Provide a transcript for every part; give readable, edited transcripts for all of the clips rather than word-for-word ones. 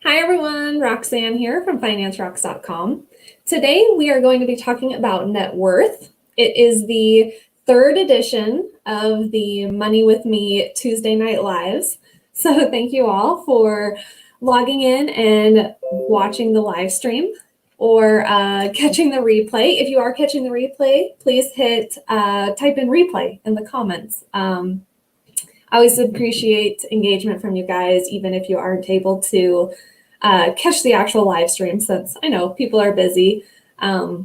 Hi everyone, Roxanne here from financerocks.com. Today we are going to be talking about net worth. It is the third edition of the Money with Me Tuesday Night Lives. So thank you all for logging in and watching the live stream or catching the replay. If you are catching the replay, please type in replay in the comments. I always appreciate engagement from you guys, even if you aren't able to catch the actual live stream, since I know people are busy. I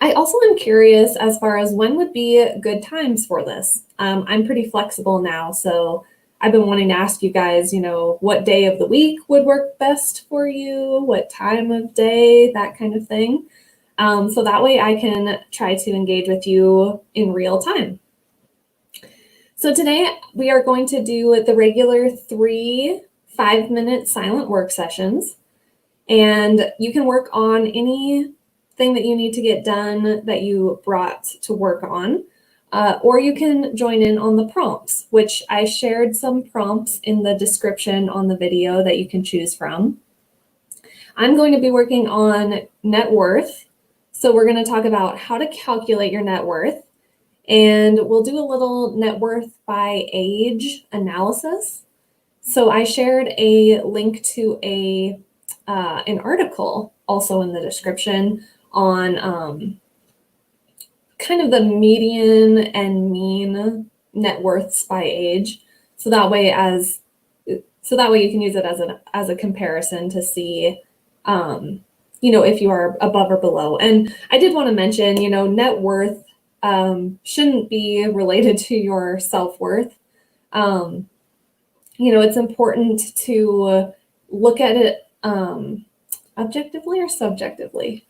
also am curious as far as when would be good times for this. I'm pretty flexible now, so I've been wanting to ask you guys, what day of the week would work best for you, what time of day, that kind of thing. So that way I can try to engage with you in real time. So today we are going to do the regular 3 5-minute silent work sessions, and you can work on anything that you need to get done that you brought to work on, or you can join in on the prompts, which I shared some prompts in the description on the video that you can choose from. I'm going to be working on net worth, so we're going to talk about how to calculate your net worth. And we'll do a little net worth by age analysis. So I shared a link to an article also in the description on kind of the median and mean net worths by age. So that way you can use it as a comparison to see if you are above or below. And I did want to mention, net worth shouldn't be related to your self-worth. It's important to look at it objectively or subjectively?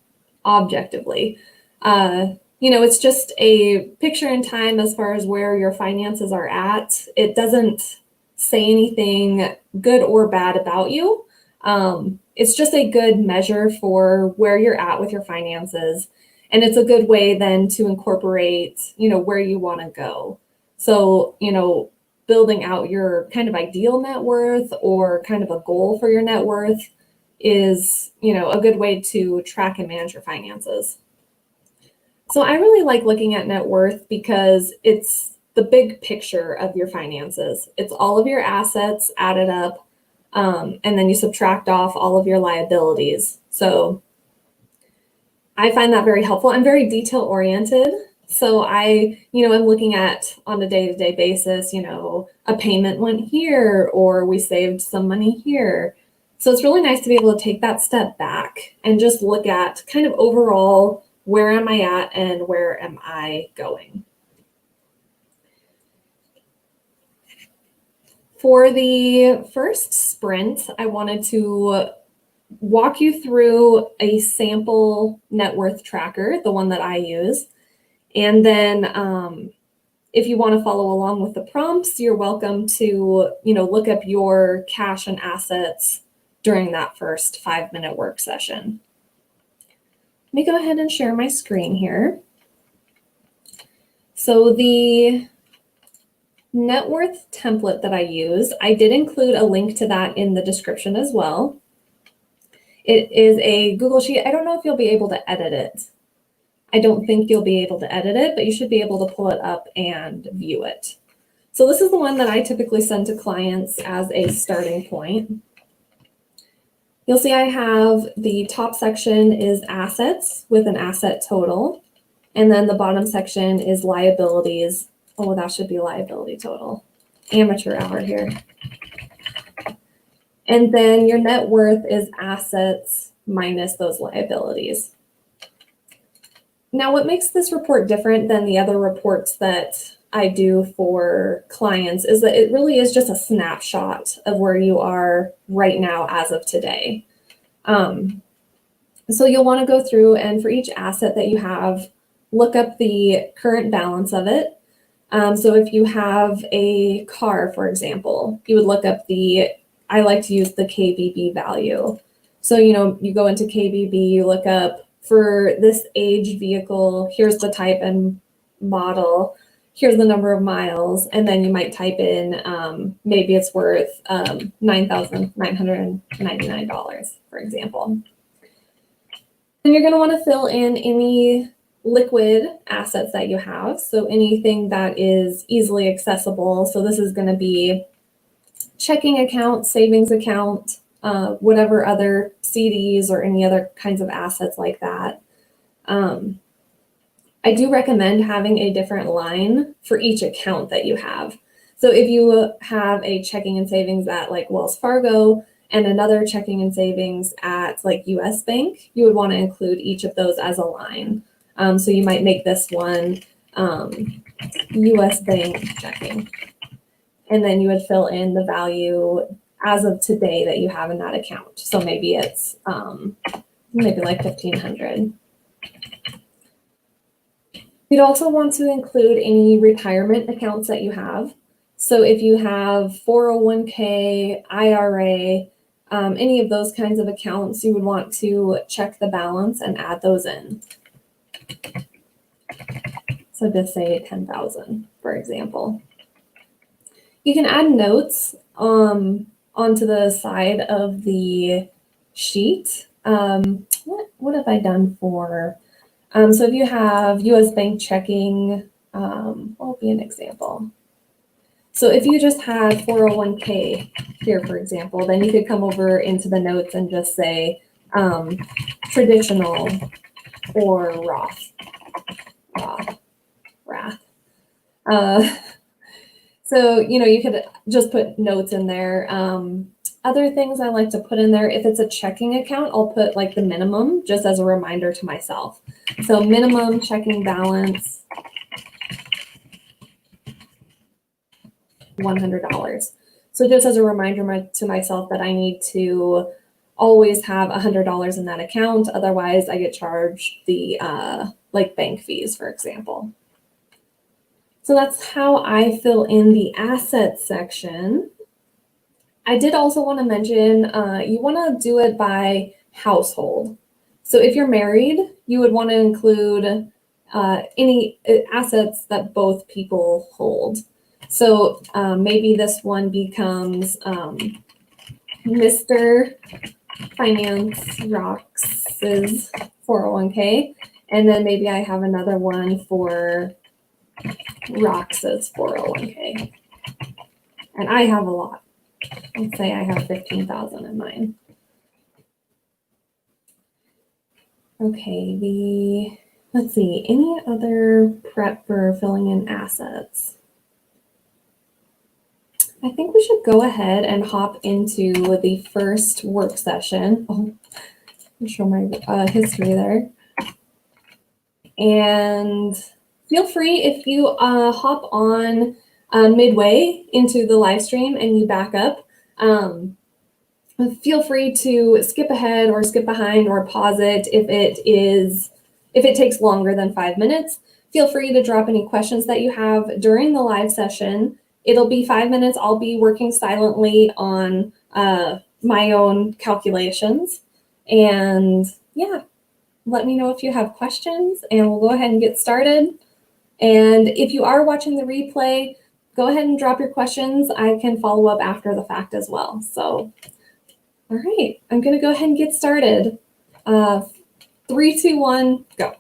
Objectively. It's just a picture in time as far as where your finances are at. It doesn't say anything good or bad about you. It's just a good measure for where you're at with your finances. And it's a good way then to incorporate, where you want to go. So, building out your kind of ideal net worth or kind of a goal for your net worth is, a good way to track and manage your finances. So I really like looking at net worth because it's the big picture of your finances. It's all of your assets added up, and then you subtract off all of your liabilities. So I find that very helpful. I'm very detail oriented. So I'm looking at on a day-to-day basis, a payment went here or we saved some money here. So it's really nice to be able to take that step back and just look at kind of overall, where am I at and where am I going? For the first sprint, I wanted to walk you through a sample net worth tracker, the one that I use. And then if you want to follow along with the prompts, you're welcome to, look up your cash and assets during that first 5-minute work session. Let me go ahead and share my screen here. So the net worth template that I use, I did include a link to that in the description as well. It is a Google Sheet. I don't know if you'll be able to edit it. I don't think you'll be able to edit it, but you should be able to pull it up and view it. So this is the one that I typically send to clients as a starting point. You'll see I have the top section is assets with an asset total, and then the bottom section is liabilities. Oh, that should be liability total. Amateur hour here. And then your net worth is assets minus those liabilities. Now, what makes this report different than the other reports that I do for clients is that it really is just a snapshot of where you are right now as of today. So you'll want to go through and for each asset that you have, look up the current balance of it. So if you have a car, for example, you would look up I like to use the KBB value. So, you go into KBB, you look up for this age vehicle, here's the type and model, here's the number of miles, and then you might type in maybe it's worth $9,999, for example. Then you're going to want to fill in any liquid assets that you have, so anything that is easily accessible. So this is going to be checking account, savings account, whatever other CDs or any other kinds of assets like that. I do recommend having a different line for each account that you have. So if you have a checking and savings at like Wells Fargo and another checking and savings at like US Bank, you would want to include each of those as a line. So you might make this one US Bank checking. And then you would fill in the value as of today that you have in that account. So maybe it's maybe like 1,500. You'd also want to include any retirement accounts that you have. So if you have 401k, IRA, any of those kinds of accounts, you would want to check the balance and add those in. So just say 10,000, for example. You can add notes onto the side of the sheet. What have I done for? So if you have US Bank checking, what will be an example? So if you just had 401k here, for example, then you could come over into the notes and just say traditional or Roth. So, you could just put notes in there. Other things I like to put in there, if it's a checking account, I'll put like the minimum just as a reminder to myself. So minimum checking balance, $100. So just as a reminder to myself that I need to always have $100 in that account. Otherwise, I get charged the like bank fees, for example. So that's how I fill in the assets section. I did also want to mention, you want to do it by household. So if you're married, you would want to include any assets that both people hold. So maybe this one becomes Mr. Finance Rocks' 401k, and then maybe I have another one for Rox's 401k. And I have a lot. Let's say I have 15,000 in mine. Okay, let's see, any other prep for filling in assets? I think we should go ahead and hop into the first work session. Oh, I'll show my history there. And feel free if you hop on midway into the live stream and you back up, feel free to skip ahead or skip behind or pause it if it takes longer than 5 minutes. Feel free to drop any questions that you have during the live session. It'll be 5 minutes. I'll be working silently on my own calculations. And yeah, let me know if you have questions and we'll go ahead and get started. And if you are watching the replay, go ahead and drop your questions. I can follow up after the fact as well. So, all right, I'm going to go ahead and get started. 3, 2, 1, go.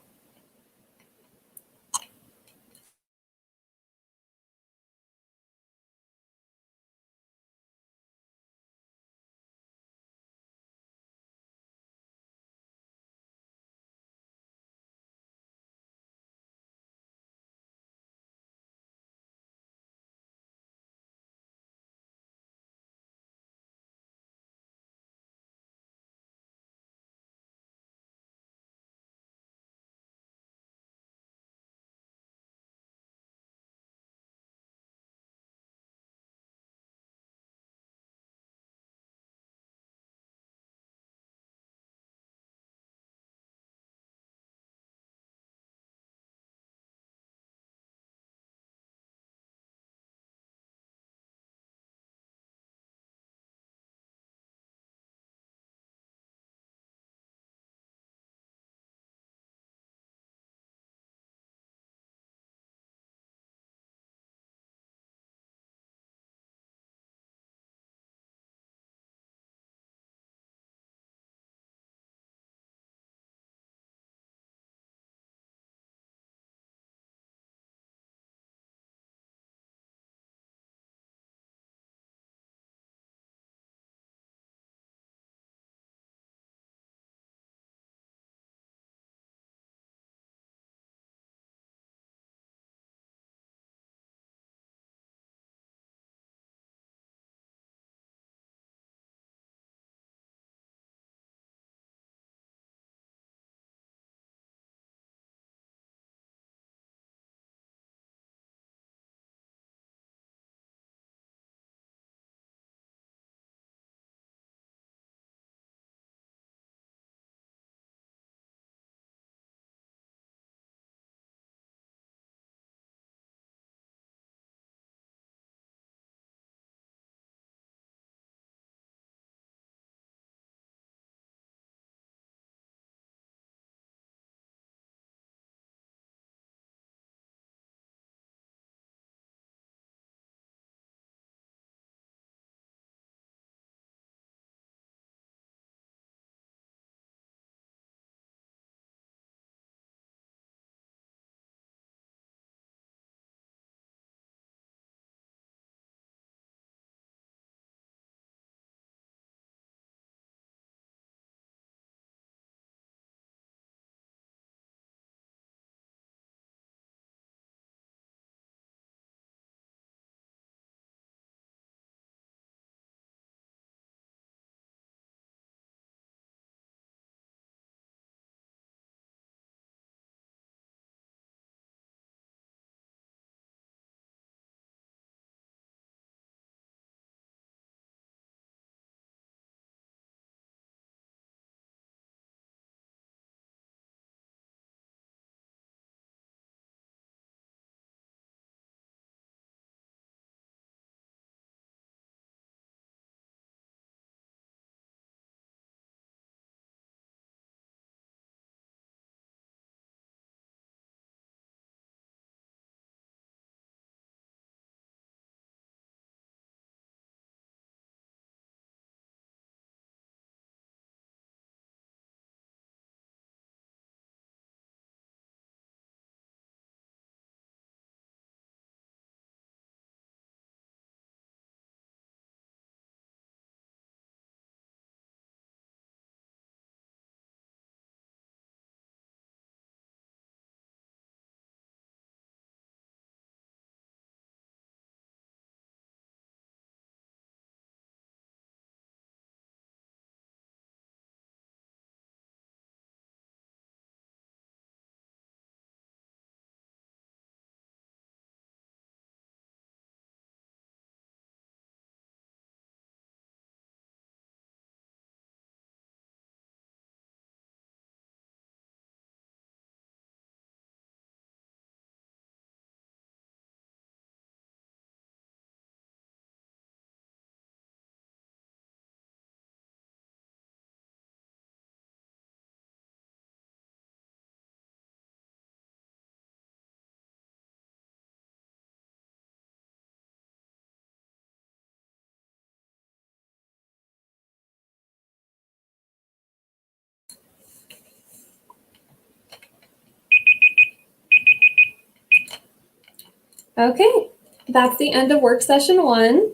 Okay, that's the end of work session 1.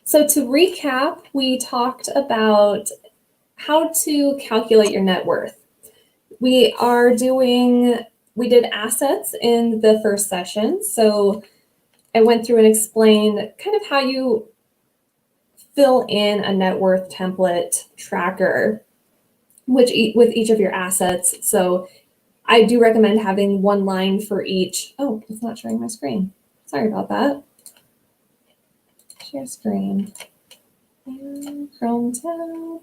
So to recap, we talked about how to calculate your net worth. We did assets in the first session. So I went through and explained kind of how you fill in a net worth template tracker with each of your assets. So I do recommend having one line for each. Oh, it's not showing my screen. Sorry about that. Share screen. And Chrome tab.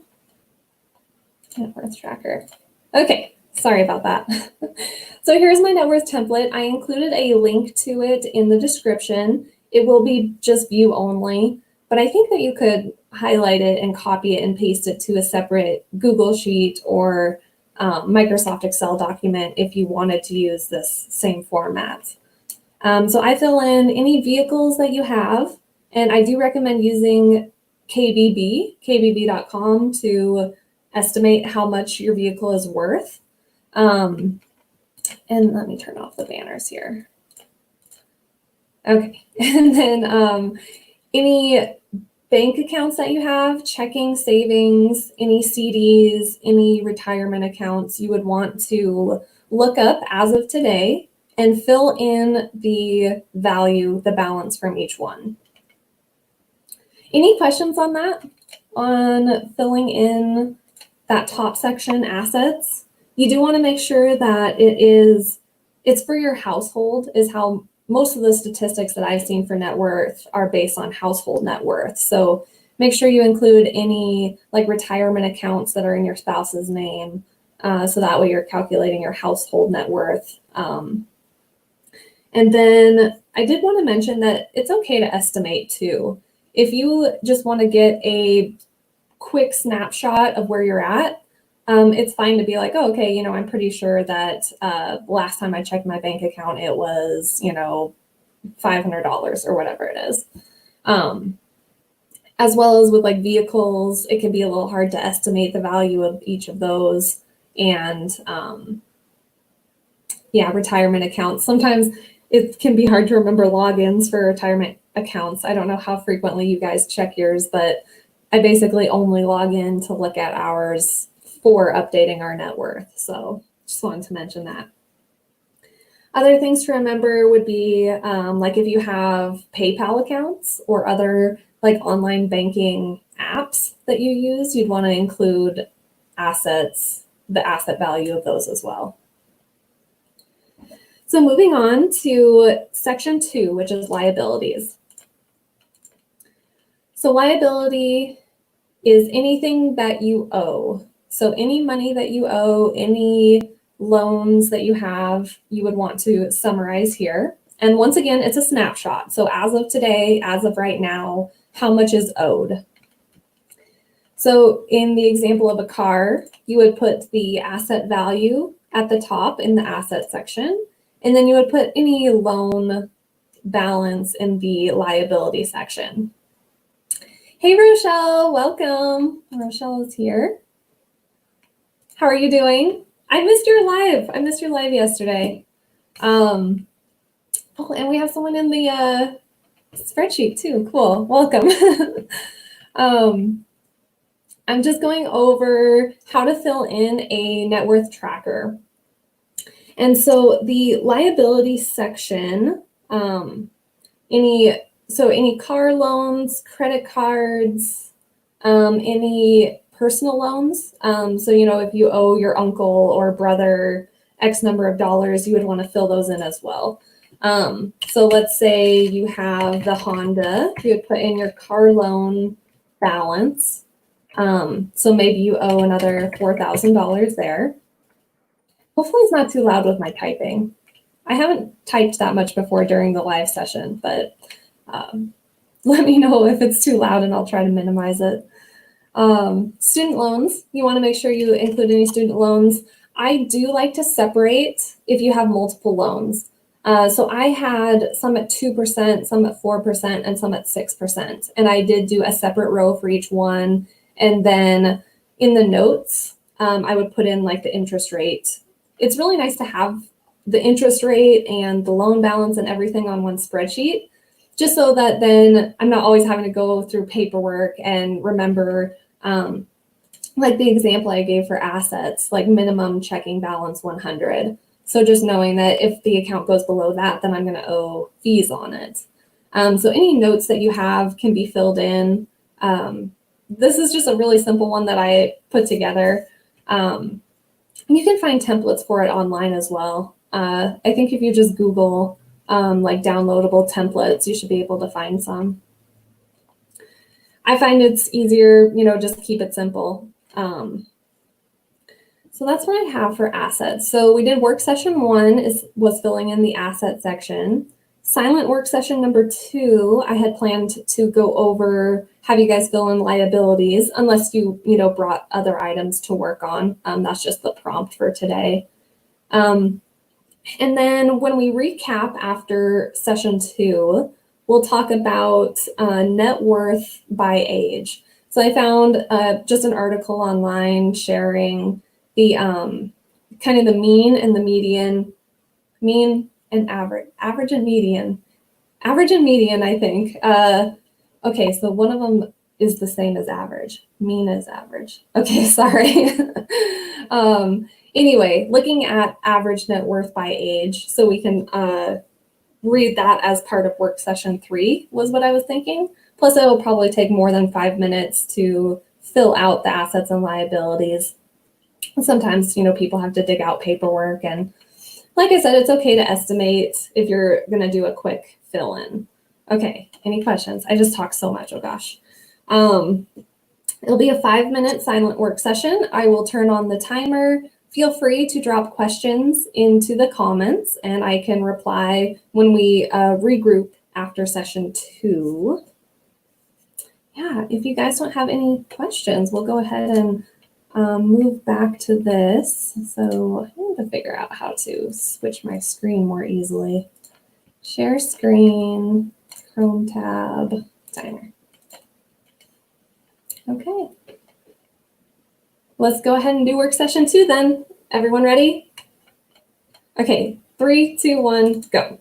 Net worth tracker. Okay, sorry about that. So here's my net worth template. I included a link to it in the description. It will be just view only, but I think that you could highlight it and copy it and paste it to a separate Google Sheet or Microsoft Excel document if you wanted to use this same format. So I fill in any vehicles that you have, and I do recommend using kbb.com to estimate how much your vehicle is worth. And let me turn off the banners here. Okay, and then any bank accounts that you have, checking, savings, any CDs, any retirement accounts, you would want to look up as of today and fill in the value, the balance from each one. Any questions on that? On filling in that top section, assets? You do want to make sure that it's for your household, is how most of the statistics that I've seen for net worth are based on household net worth. So make sure you include any like retirement accounts that are in your spouse's name. So that way you're calculating your household net worth. And then I did want to mention that it's okay to estimate too. If you just want to get a quick snapshot of where you're at, it's fine to be like, oh, okay, I'm pretty sure that last time I checked my bank account, it was, $500 or whatever it is. As well as with like vehicles, it can be a little hard to estimate the value of each of those. And retirement accounts. Sometimes it can be hard to remember logins for retirement accounts. I don't know how frequently you guys check yours, but I basically only log in to look at ours for updating our net worth. So just wanted to mention that. Other things to remember would be like if you have PayPal accounts or other like online banking apps that you use, you'd want to include assets, the asset value of those as well. So moving on to section 2, which is liabilities. So liability is anything that you owe. So any money that you owe, any loans that you have, you would want to summarize here. And once again, it's a snapshot. So as of today, as of right now, how much is owed? So in the example of a car, you would put the asset value at the top in the asset section, and then you would put any loan balance in the liability section. Hey, Rochelle, welcome. Rochelle is here. How are you doing? I missed your live yesterday. Oh, and we have someone in the spreadsheet too. Cool. Welcome. I'm just going over how to fill in a net worth tracker. And so the liability section, any car loans, credit cards, any personal loans. So, if you owe your uncle or brother X number of dollars, you would want to fill those in as well. So let's say you have the Honda, you would put in your car loan balance. So maybe you owe another $4,000 there. Hopefully it's not too loud with my typing. I haven't typed that much before during the live session, but let me know if it's too loud and I'll try to minimize it. Student loans, you want to make sure you include any student loans. I do like to separate if you have multiple loans. So I had some at 2%, some at 4%, and some at 6%. And I did do a separate row for each one. And then in the notes, I would put in like the interest rate. It's really nice to have the interest rate and the loan balance and everything on one spreadsheet, just so that then I'm not always having to go through paperwork and remember, like the example I gave for assets, like minimum checking balance 100. So just knowing that if the account goes below that, then I'm going to owe fees on it. So any notes that you have can be filled in. This is just a really simple one that I put together. You can find templates for it online as well. I think if you just Google like downloadable templates, you should be able to find some. I find it's easier, just keep it simple. So that's what I have for assets. So we did work session 1 was filling in the asset section. Silent work session number 2, I had planned to go over, have you guys fill in liabilities, unless you, brought other items to work on. That's just the prompt for today. And then when we recap after session 2, we'll talk about net worth by age. So I found just an article online sharing the kind of the mean and the median, mean and average and median, I think. Okay, so one of them is the same as average. Mean is average. Okay, sorry. Anyway, looking at average net worth by age, so we can read that as part of work session 3 was what I was thinking. Plus, it will probably take more than 5 minutes to fill out the assets and liabilities. Sometimes, people have to dig out paperwork, and like I said, it's okay to estimate if you're going to do a quick fill in. Okay, any questions? I just talked so much, oh gosh. It'll be a 5-minute silent work session. I will turn on the timer. Feel free to drop questions into the comments and I can reply when we regroup after session 2. Yeah, if you guys don't have any questions, we'll go ahead and move back to this. So I need to figure out how to switch my screen more easily. Share screen, Chrome tab, timer. Okay. Let's go ahead and do work session 2 then. Everyone ready? Okay, 3, 2, 1, go.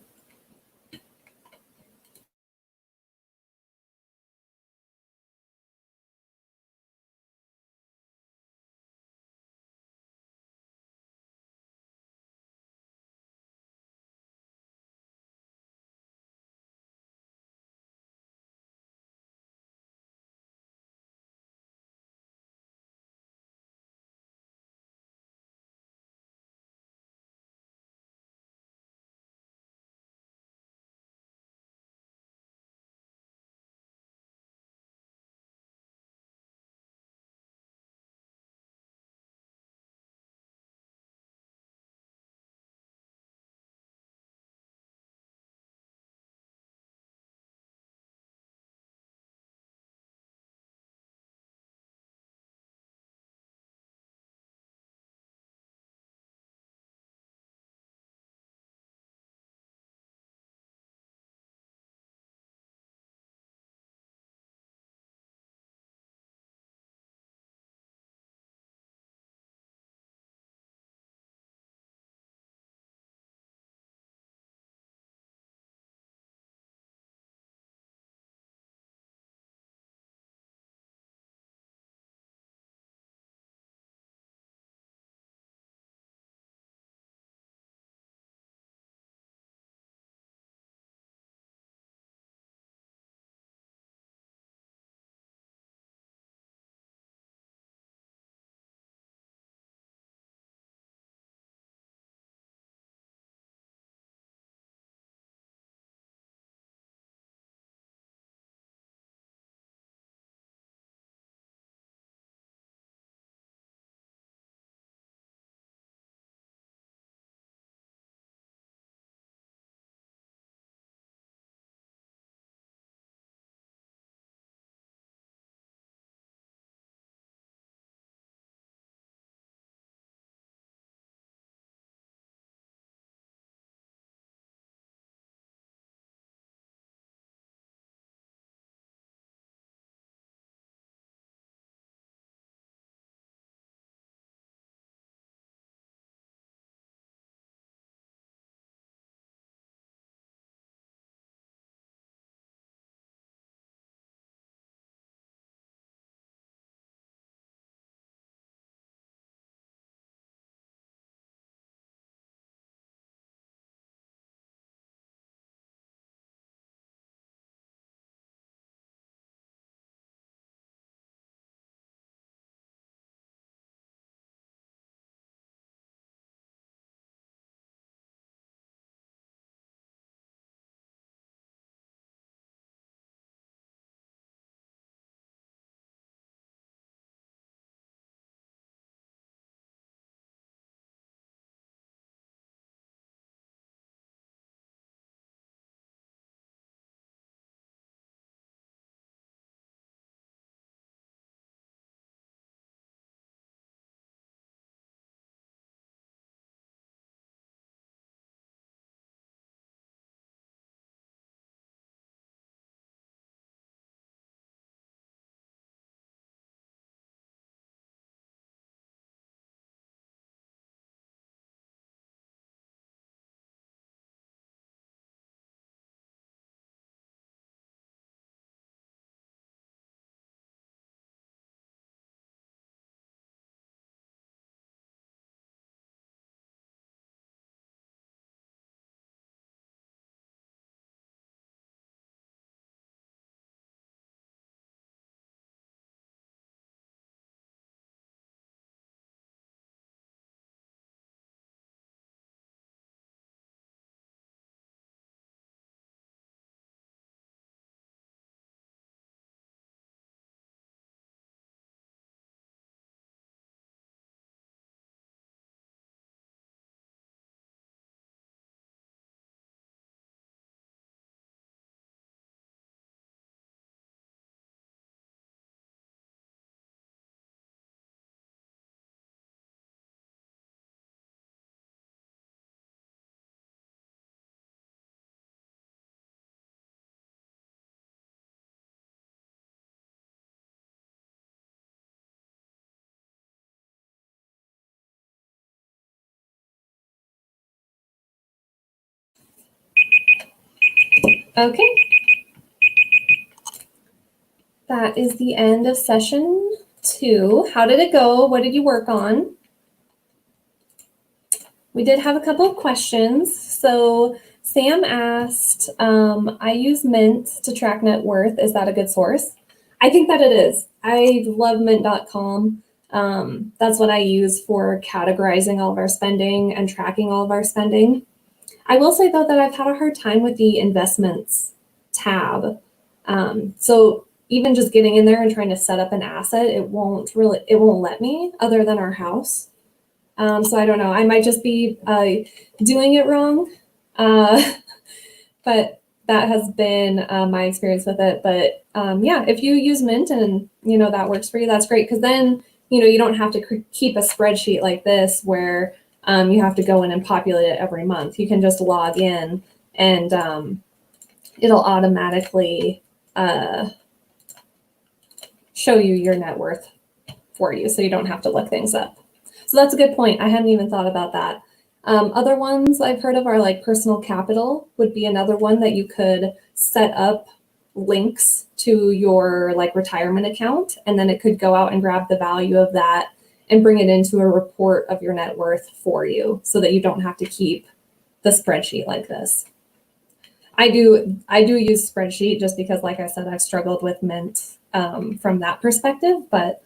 Okay. That is the end of session 2. How did it go? What did you work on? We did have a couple of questions. So Sam asked, I use Mint to track net worth. Is that a good source? I think that it is. I love mint.com. That's what I use for categorizing all of our spending and tracking all of our spending. I will say though that I've had a hard time with the investments tab. So even just getting in there and trying to set up an asset, it won't let me other than our house. So I don't know, I might just be doing it wrong. But that has been my experience with it. But yeah, if you use Mint and that works for you, that's great. Because then you don't have to keep a spreadsheet like this where you have to go in and populate it every month. You can just log in and it'll automatically show you your net worth for you, so you don't have to look things up. So that's a good point. I hadn't even thought about that. Other ones I've heard of are like Personal Capital would be another one that you could set up links to your like retirement account, and then it could go out and grab the value of that and bring it into a report of your net worth for you so that you don't have to keep the spreadsheet like this. I do use spreadsheet just because, like I said, I've struggled with Mint from that perspective, but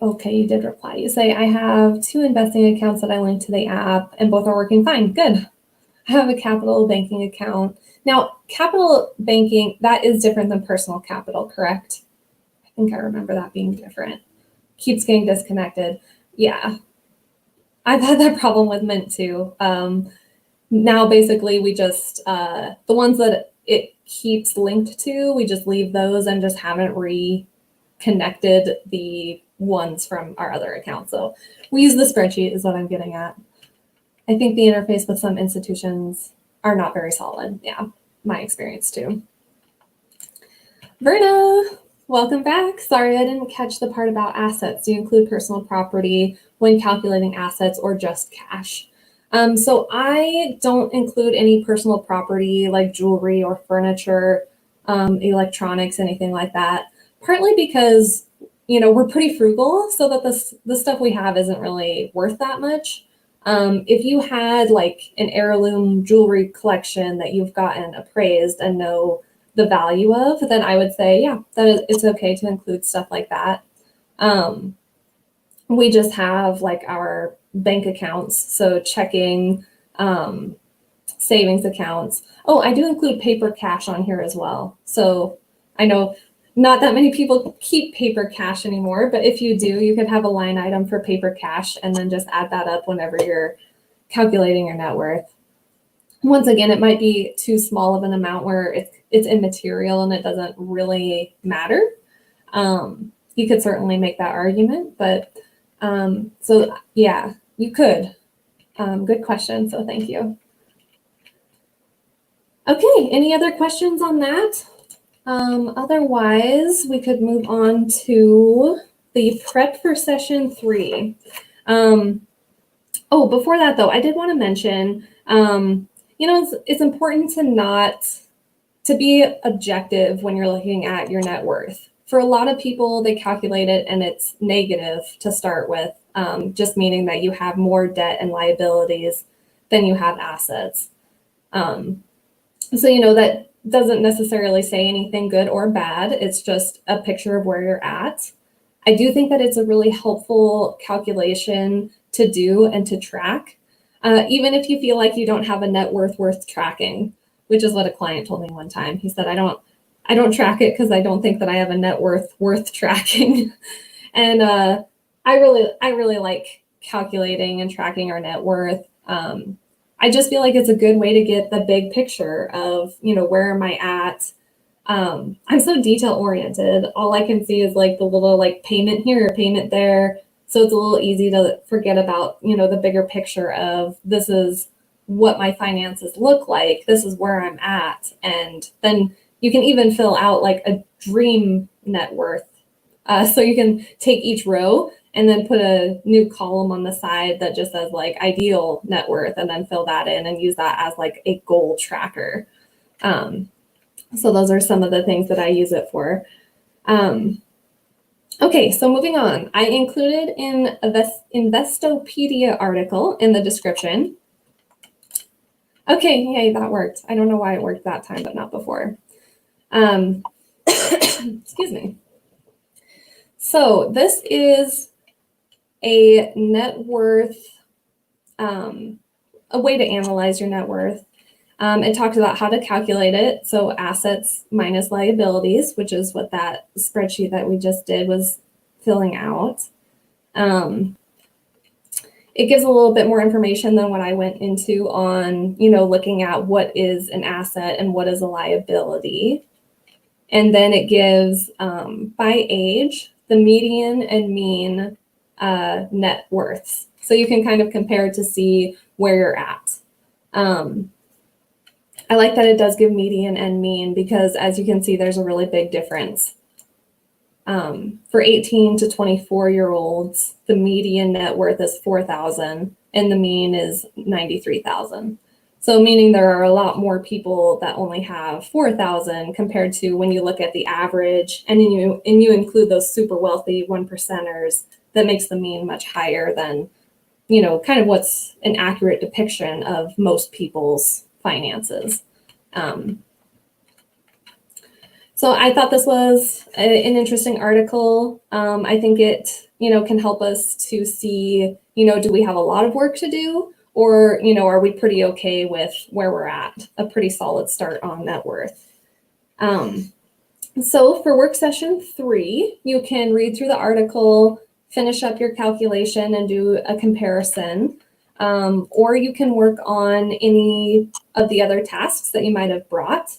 okay, you did reply. You say, I have 2 investing accounts that I link to the app and both are working fine. Good. I have a capital banking account. Now, capital banking, that is different than personal capital, correct? I think I remember that being different. Keeps getting disconnected. Yeah. I've had that problem with Mint too. Now, basically, we just, the ones that it keeps linked to, we just leave those and just haven't reconnected the ones from our other accounts. So we use the spreadsheet is what I'm getting at. I think the interface with some institutions are not very solid. Yeah, my experience too. Verna, welcome back. Sorry, I didn't catch the part about assets. Do you include personal property when calculating assets or just cash? So I don't include any personal property like jewelry or furniture, electronics, anything like that. Partly because, we're pretty frugal, so that the stuff we have isn't really worth that much. If you had like an heirloom jewelry collection that you've gotten appraised and know the value of, then I would say, yeah, it's okay to include stuff like that. We just have like our bank accounts, so checking, savings accounts. Oh, I do include paper cash on here as well. So I know not that many people keep paper cash anymore, but if you do, you could have a line item for paper cash and then just add that up whenever you're calculating your net worth. Once again, it might be too small of an amount where it's immaterial and it doesn't really matter. You could certainly make that argument, but so yeah, you could. Good question, so thank you. Okay, any other questions on that? Otherwise, we could move on to the prep for session 3. Oh, before that though, I did want to mention, it's important to be objective when you're looking at your net worth. For a lot of people, they calculate it and it's negative to start with, just meaning that you have more debt and liabilities than you have assets. So, that doesn't necessarily say anything good or bad. It's just a picture of where you're at. I do think that it's a really helpful calculation to do and to track, even if you feel like you don't have a net worth worth tracking, which is what a client told me one time. He said, I don't track it because I don't think that I have a net worth tracking. And I really like calculating and tracking our net worth. I just feel like it's a good way to get the big picture of, where am I at? I'm so detail oriented. All I can see is like the little like payment here, payment there. So it's a little easy to forget about, the bigger picture of this is what my finances look like. This is where I'm at. And then you can even fill out like a dream net worth So you can take each row and then put a new column on the side that just says like ideal net worth, and then fill that in and use that as like a goal tracker. So those are some of the things that I use it for. Okay, so moving on. I included in this Investopedia article in the description. Okay, yay, that worked. I don't know why it worked that time, but not before. Excuse me. So this is a net worth, a way to analyze your net worth. It talks about how to calculate it. So assets minus liabilities, which is what that spreadsheet that we just did was filling out. It gives a little bit more information than what I went into on, looking at what is an asset and what is a liability. And then it gives, by age, the median and mean net worths. So you can kind of compare to see where you're at. I like that it does give median and mean because, as you can see, there's a really big difference. For 18 to 24-year-olds, the median net worth is $4,000 and the mean is $93,000. So meaning there are a lot more people that only have $4,000 compared to when you look at the average and you include those super wealthy 1%ers, that makes the mean much higher than, kind of what's an accurate depiction of most people's finances. So I thought this was an interesting article. I think it, can help us to see, do we have a lot of work to do, or, are we pretty okay with where we're at? A pretty solid start on net worth. So for work session 3, you can read through the article, finish up your calculation and do a comparison, or you can work on any of the other tasks that you might have brought.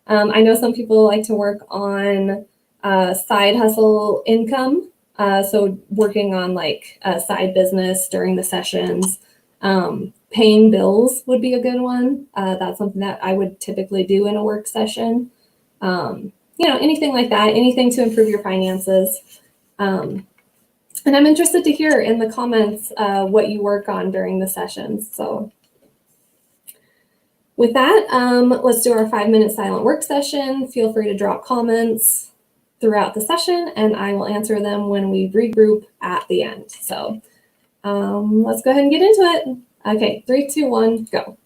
I know some people like to work on side hustle income. So working on like a side business during the sessions. Paying bills would be a good one. That's something that I would typically do in a work session. Anything like that, anything to improve your finances. And I'm interested to hear in the comments what you work on during the sessions. So with that, let's do our 5-minute silent work session. Feel free to drop comments throughout the session, and I will answer them when we regroup at the end. So let's go ahead and get into it. Okay, 3, 2, 1, go.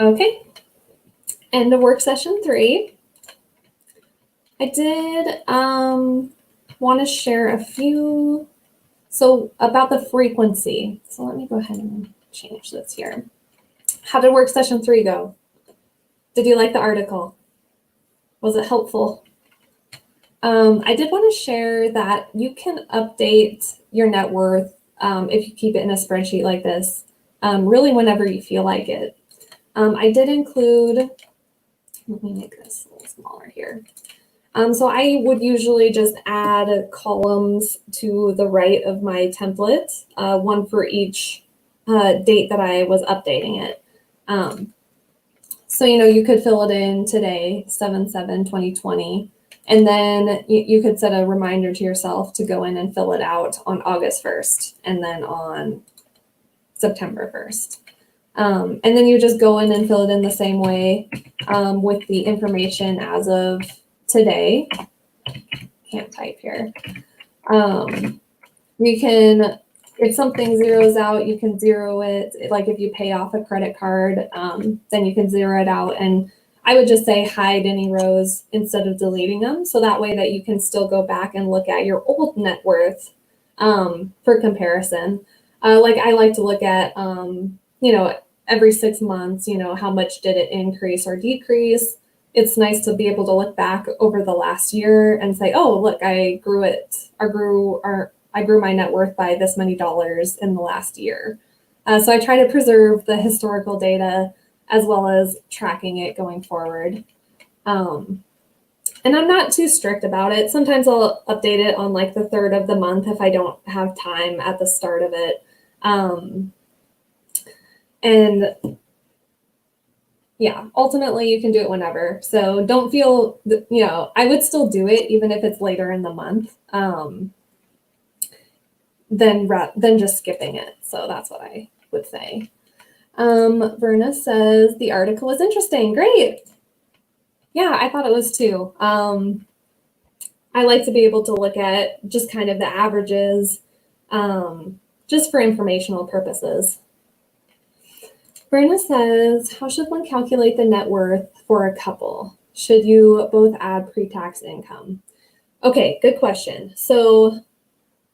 Okay, end of work session 3. I did want to share a few, so about the frequency. So let me go ahead and change this here. How did work session 3 go? Did you like the article? Was it helpful? I did want to share that you can update your net worth if you keep it in a spreadsheet like this, really whenever you feel like it. I did include, let me make this a little smaller here. So I would usually just add columns to the right of my template, one for each date that I was updating it. So, you could fill it in today, 7/7/2020, and then you could set a reminder to yourself to go in and fill it out on August 1st and then on September 1st. And then you just go in and fill it in the same way with the information as of today. Can't type here. You can, if something zeroes out, you can zero it. Like if you pay off a credit card, then you can zero it out. And I would just say hide any rows instead of deleting them. So that way that you can still go back and look at your old net worth for comparison. Like I like to look at, every 6 months, how much did it increase or decrease? It's nice to be able to look back over the last year and say, oh, look, I grew my net worth by this many dollars in the last year. So I try to preserve the historical data as well as tracking it going forward. And I'm not too strict about it. Sometimes I'll update it on like the 3rd of the month if I don't have time at the start of it. And yeah, ultimately you can do it whenever. So don't feel, I would still do it even if it's later in the month, than just skipping it. So that's what I would say. Verna says the article was interesting. Great. Yeah, I thought it was too. I like to be able to look at just kind of the averages, just for informational purposes. Verna says, how should one calculate the net worth for a couple? Should you both add pre-tax income? Okay, good question. So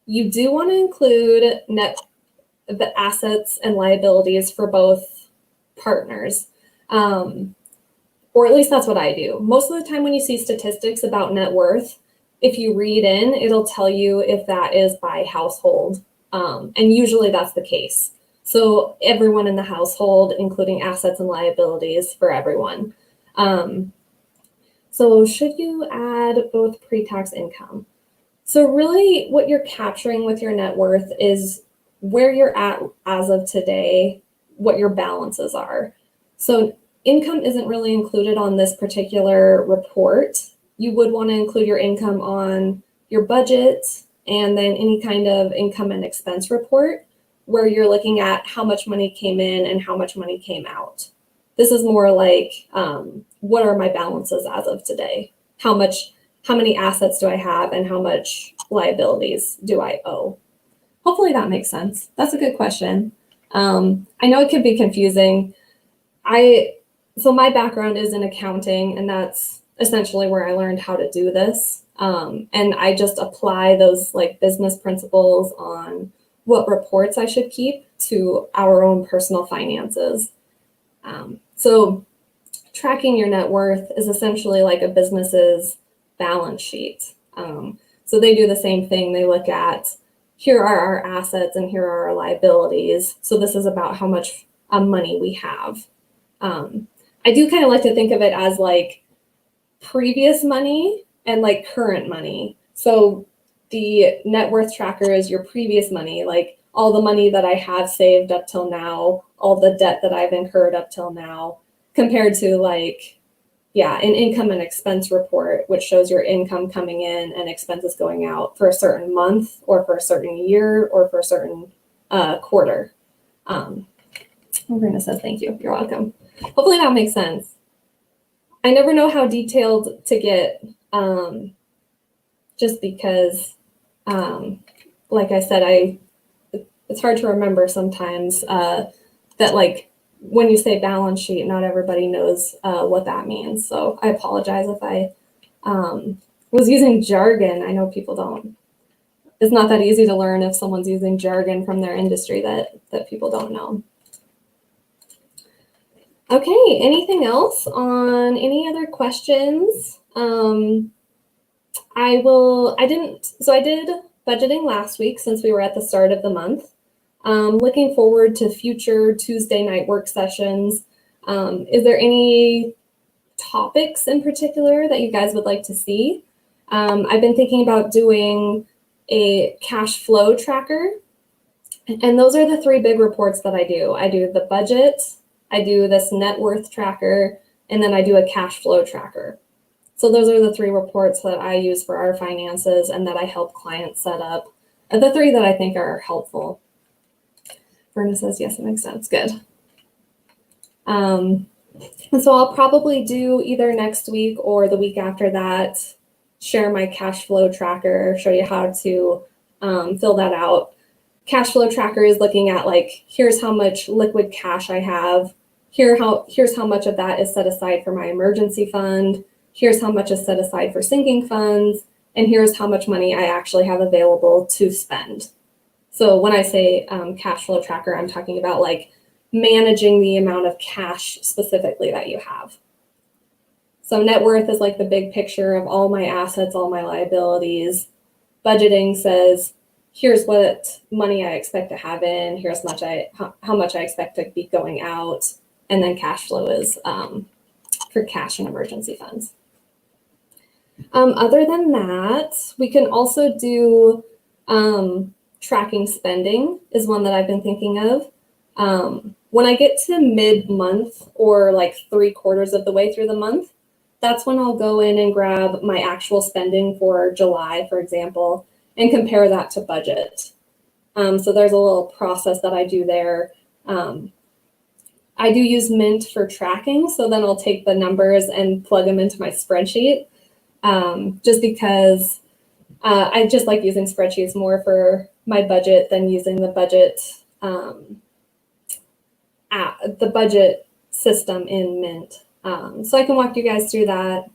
you do want to include the assets and liabilities for both partners. Or at least that's what I do. Most of the time when you see statistics about net worth, if you read in, it'll tell you if that is by household. And usually that's the case. So everyone in the household, including assets and liabilities for everyone. So should you add both pre-tax income? So really what you're capturing with your net worth is where you're at as of today, what your balances are. So income isn't really included on this particular report. You would want to include your income on your budget and then any kind of income and expense report where you're looking at how much money came in and how much money came out. This is more like, what are my balances as of today? How many assets do I have and how much liabilities do I owe? Hopefully that makes sense. That's a good question. I know it could be confusing. So my background is in accounting, and that's essentially where I learned how to do this. And I just apply those like business principles on what reports I should keep to our own personal finances. So tracking your net worth is essentially like a business's balance sheet. So they do the same thing. They look at, here are our assets and here are our liabilities. So this is about how much money we have. I do kind of like to think of it as like previous money and like current money. So the net worth tracker is your previous money, like all the money that I have saved up till now, all the debt that I've incurred up till now, compared to like, an income and expense report, which shows your income coming in and expenses going out for a certain month or for a certain year or for a certain quarter. Marina says, thank you. You're welcome. Hopefully that makes sense. I never know how detailed to get, just because, like I said, it's hard to remember sometimes that like when you say balance sheet, not everybody knows what that means. So I apologize if I was using jargon. I know people don't. It's not that easy to learn if someone's using jargon from their industry that people don't know. Okay, anything else on any other questions? I did budgeting last week since we were at the start of the month. Looking forward to future Tuesday night work sessions. Is there any topics in particular that you guys would like to see? I've been thinking about doing a cash flow tracker. And those are the three big reports that I do. I do the budget, I do this net worth tracker, and then I do a cash flow tracker. So those are the three reports that I use for our finances and that I help clients set up. And the three that I think are helpful. Verna says, yes, it makes sense. Good. And so I'll probably do either next week or the week after that, share my cash flow tracker, show you how to fill that out. Cash flow tracker is looking at like, here's how much liquid cash I have. Here's how much of that is set aside for my emergency fund. Here's how much is set aside for sinking funds. And here's how much money I actually have available to spend. So when I say cash flow tracker, I'm talking about like managing the amount of cash specifically that you have. So net worth is like the big picture of all my assets, all my liabilities. Budgeting says, here's what money I expect to have in, here's how much I expect to be going out, and then cash flow is for cash and emergency funds. Other than that, we can also do tracking spending is one that I've been thinking of. When I get to mid-month or like 3/4 of the way through the month, that's when I'll go in and grab my actual spending for July, for example, and compare that to budget. So there's a little process that I do there. I do use Mint for tracking, so then I'll take the numbers and plug them into my spreadsheet, just because I just like using spreadsheets more for my budget than using the budget the budget system in Mint. So I can walk you guys through that.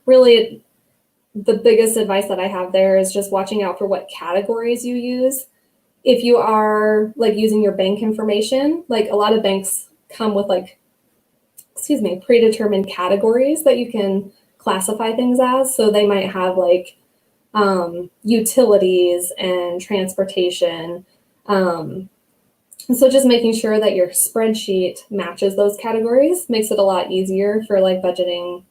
Really, the biggest advice that I have there is just watching out for what categories you use. If you are like using your bank information, like a lot of banks come with like, predetermined categories that you can classify things as. So they might have like utilities and transportation. So just making sure that your spreadsheet matches those categories makes it a lot easier for like budgeting,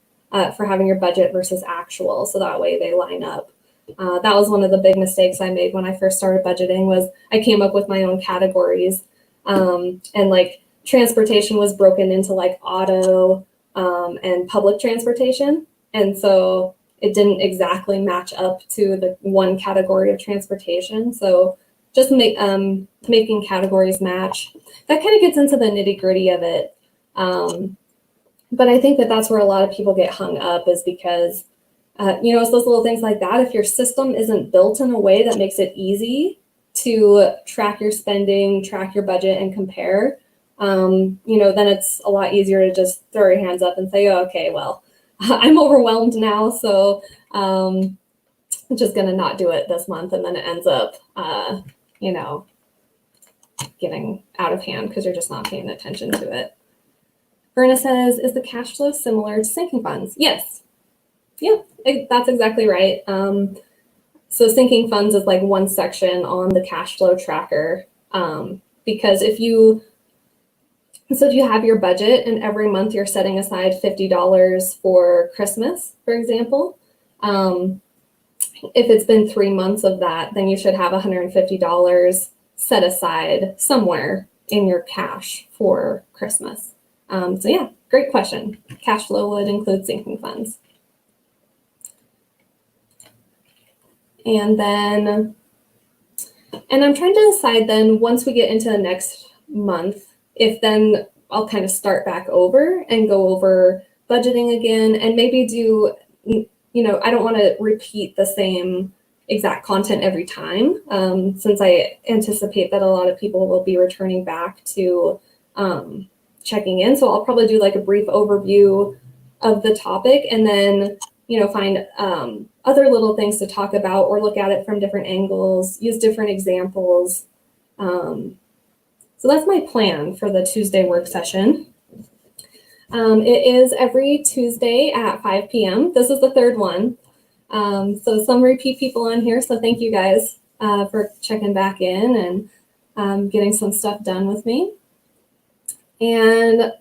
for having your budget versus actual. So that way they line up. That was one of the big mistakes I made when I first started budgeting was I came up with my own categories, and like transportation was broken into like auto and public transportation. And so it didn't exactly match up to the one category of transportation. So just making categories match. That kind of gets into the nitty-gritty of it. But I think that that's where a lot of people get hung up is because, it's those little things like that. If your system isn't built in a way that makes it easy to track your spending, track your budget, and compare, then it's a lot easier to just throw your hands up and say, oh, okay, well, I'm overwhelmed now, so I'm just going to not do it this month. And then it ends up, getting out of hand because you're just not paying attention to it. Verna says, is the cash flow similar to sinking funds? Yes. Yeah, that's exactly right. So sinking funds is like one section on the cash flow tracker, because if you have your budget and every month you're setting aside $50 for Christmas, for example, if it's been 3 months of that, then you should have $150 set aside somewhere in your cash for Christmas. So yeah, great question. Cash flow would include sinking funds. And I'm trying to decide then once we get into the next month, if then I'll kind of start back over and go over budgeting again and maybe do, I don't want to repeat the same exact content every time, since I anticipate that a lot of people will be returning back to checking in. So I'll probably do like a brief overview of the topic and then, find other little things to talk about or look at it from different angles, use different examples. So that's my plan for the Tuesday work session. It is every Tuesday at 5 p.m. This is the third one. So some repeat people on here. So thank you guys for checking back in and getting some stuff done with me. And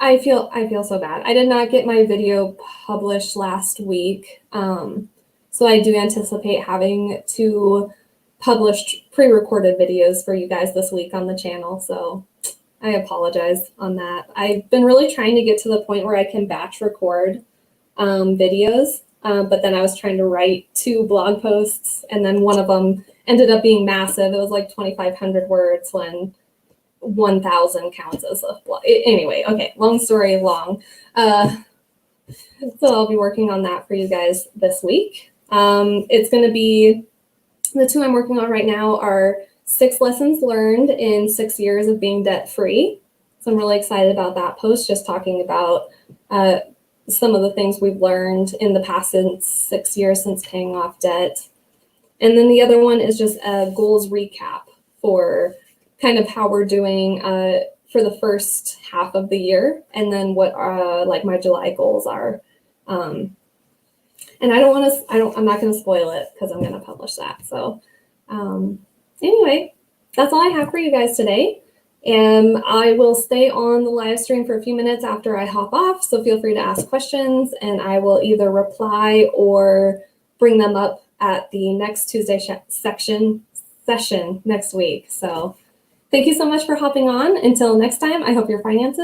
I feel so bad. I did not get my video published last week. So I do anticipate having to publish pre-recorded videos for you guys this week on the channel. So I apologize on that. I've been really trying to get to the point where I can batch record videos, but then I was trying to write 2 blog posts, and then one of them ended up being massive. It was like 2,500 words when 1,000 counts as a blog. Anyway, okay, long story long. So I'll be working on that for you guys this week. It's going to be, the 2 I'm working on right now are 6 lessons learned in 6 years of being debt-free. So I'm really excited about that post, just talking about some of the things we've learned in the past 6 years since paying off debt. And then the other one is just a goals recap for kind of how we're doing for the first half of the year, and then what like my July goals are. And I'm not going to spoil it because I'm going to publish that. So anyway, that's all I have for you guys today. And I will stay on the live stream for a few minutes after I hop off. So feel free to ask questions, and I will either reply or bring them up at the next Tuesday session next week. So thank you so much for hopping on. Until next time, I hope your finances